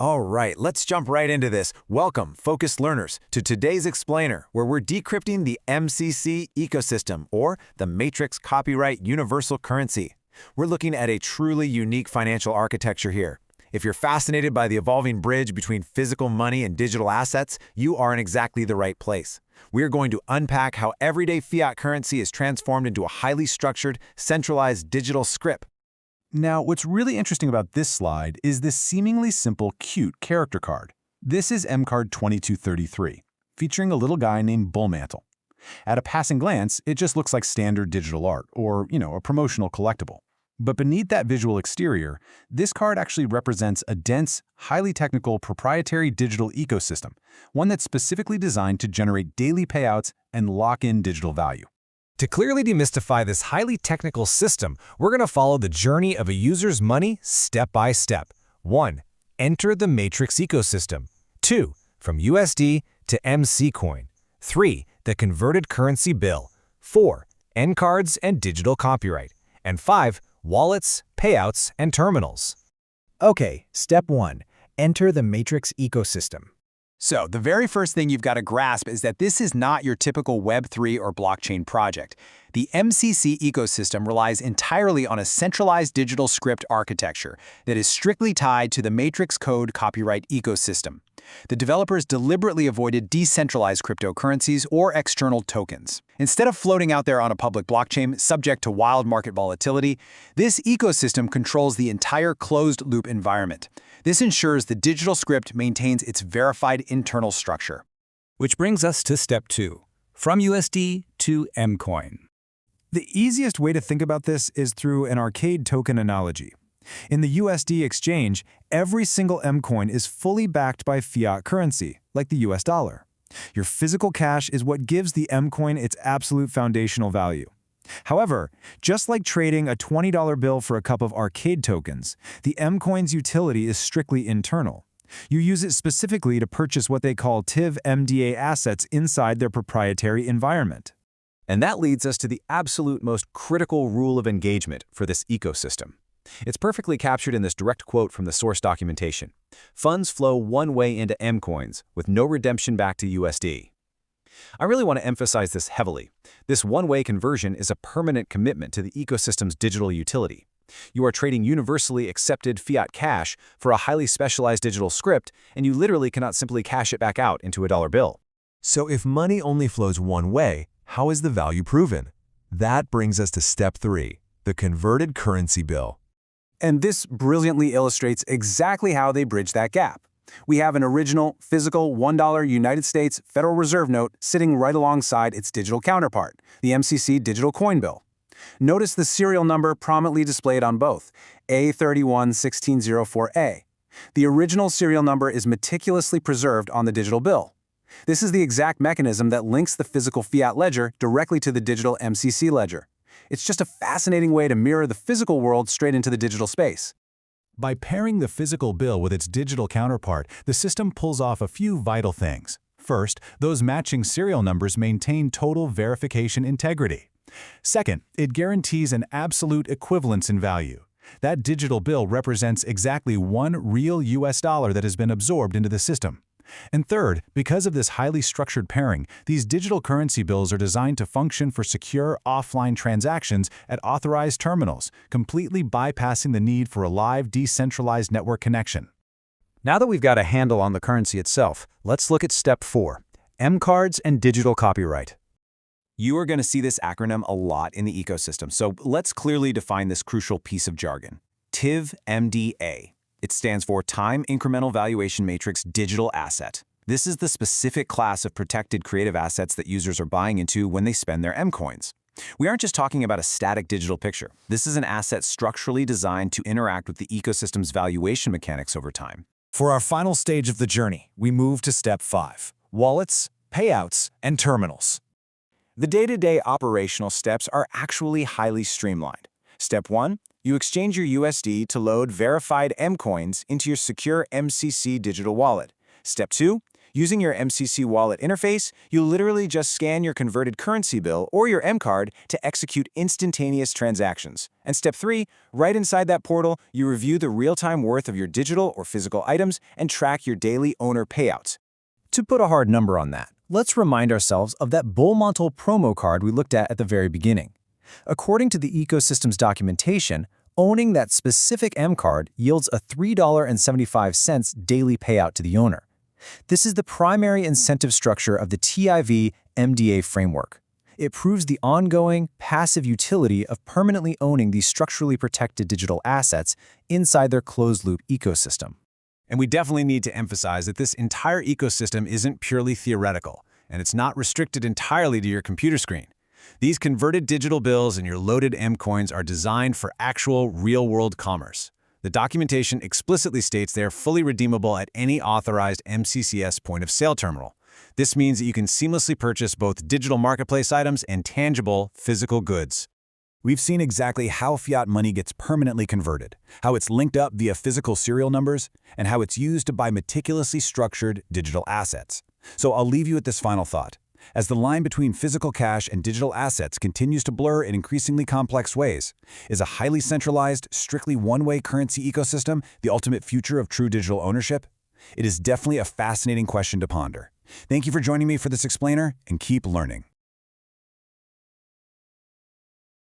All right, let's jump right into this. Welcome, focused learners, to today's explainer, where we're decrypting the MCC ecosystem, or the Matrix Copyright Universal Currency. We're looking at a truly unique financial architecture here. If you're fascinated by the evolving bridge between physical money and digital assets, you are in exactly the right place. We're going to unpack how everyday fiat currency is transformed into a highly structured, centralized digital script. Now, what's really interesting about this slide is this seemingly simple, cute character card. This is MCard 2233, featuring a little guy named Bullmantle. At a passing glance, it just looks like standard digital art, or, a promotional collectible. But beneath that visual exterior, this card actually represents a dense, highly technical, proprietary digital ecosystem, one that's specifically designed to generate daily payouts and lock in digital value. To clearly demystify this highly technical system, we're going to follow the journey of a user's money step by step. 1. Enter the Matrix ecosystem. 2. From USD to MCoin. 3. The converted currency bill. 4. End cards and digital copyright. And 5. Wallets, payouts, and terminals. Okay, step 1. Enter the Matrix ecosystem. So, the very first thing you've got to grasp is that this is not your typical Web3 or blockchain project. The MCC ecosystem relies entirely on a centralized digital script architecture that is strictly tied to the Matrix Code copyright ecosystem. The developers deliberately avoided decentralized cryptocurrencies or external tokens. Instead of floating out there on a public blockchain subject to wild market volatility, this ecosystem controls the entire closed-loop environment. This ensures the digital script maintains its verified internal structure. Which brings us to step 2, from USD to MCoin. The easiest way to think about this is through an arcade token analogy. In the USD exchange, every single MCoin is fully backed by fiat currency, like the US dollar. Your physical cash is what gives the MCoin its absolute foundational value. However, just like trading a $20 bill for a cup of arcade tokens, the MCoin's utility is strictly internal. You use it specifically to purchase what they call TIV MDA assets inside their proprietary environment. And that leads us to the absolute most critical rule of engagement for this ecosystem. It's perfectly captured in this direct quote from the source documentation. Funds flow one way into MCoins, with no redemption back to USD. I really want to emphasize this heavily. This one-way conversion is a permanent commitment to the ecosystem's digital utility. You are trading universally accepted fiat cash for a highly specialized digital script, and you literally cannot simply cash it back out into a dollar bill. So if money only flows one way, how is the value proven? That brings us to step 3, the converted currency bill. And this brilliantly illustrates exactly how they bridge that gap. We have an original, physical $1 United States Federal Reserve note sitting right alongside its digital counterpart, the MCC Digital Coin Bill. Notice the serial number prominently displayed on both, A311604A. The original serial number is meticulously preserved on the digital bill. This is the exact mechanism that links the physical fiat ledger directly to the digital MCC ledger. It's just a fascinating way to mirror the physical world straight into the digital space. By pairing the physical bill with its digital counterpart, the system pulls off a few vital things. First, those matching serial numbers maintain total verification integrity. Second, it guarantees an absolute equivalence in value. That digital bill represents exactly one real US dollar that has been absorbed into the system. And third, because of this highly structured pairing, these digital currency bills are designed to function for secure offline transactions at authorized terminals, completely bypassing the need for a live decentralized network connection. Now that we've got a handle on the currency itself, let's look at step 4, M-cards and digital copyright. You are going to see this acronym a lot in the ecosystem, so let's clearly define this crucial piece of jargon. TIV MDA. It stands for Time Incremental Valuation Matrix Digital Asset. This is the specific class of protected creative assets that users are buying into when they spend their MCoins. We aren't just talking about a static digital picture. This is an asset structurally designed to interact with the ecosystem's valuation mechanics over time. For our final stage of the journey, we move to step 5, wallets, payouts, and terminals. The day-to-day operational steps are actually highly streamlined. Step 1, you exchange your USD to load verified MCoins into your secure MCC digital wallet. Step 2, Using your MCC wallet interface, you literally just scan your converted currency bill or your M card to execute instantaneous transactions. And step 3, right inside that portal, you review the real-time worth of your digital or physical items and track your daily owner payouts. To put a hard number on that, let's remind ourselves of that bull mantle promo card we looked at the very beginning. According to the ecosystem's documentation, owning that specific M card yields a $3.75 daily payout to the owner. This is the primary incentive structure of the TIV MDA framework. It proves the ongoing, passive utility of permanently owning these structurally protected digital assets inside their closed-loop ecosystem. And we definitely need to emphasize that this entire ecosystem isn't purely theoretical, and it's not restricted entirely to your computer screen. These converted digital bills and your loaded MCoins are designed for actual, real-world commerce. The documentation explicitly states they are fully redeemable at any authorized MCCS point-of-sale terminal. This means that you can seamlessly purchase both digital marketplace items and tangible, physical goods. We've seen exactly how fiat money gets permanently converted, how it's linked up via physical serial numbers, and how it's used to buy meticulously structured digital assets. So I'll leave you with this final thought. As the line between physical cash and digital assets continues to blur in increasingly complex ways, is a highly centralized, strictly one-way currency ecosystem the ultimate future of true digital ownership? It is definitely a fascinating question to ponder. Thank you for joining me for this explainer, and keep learning.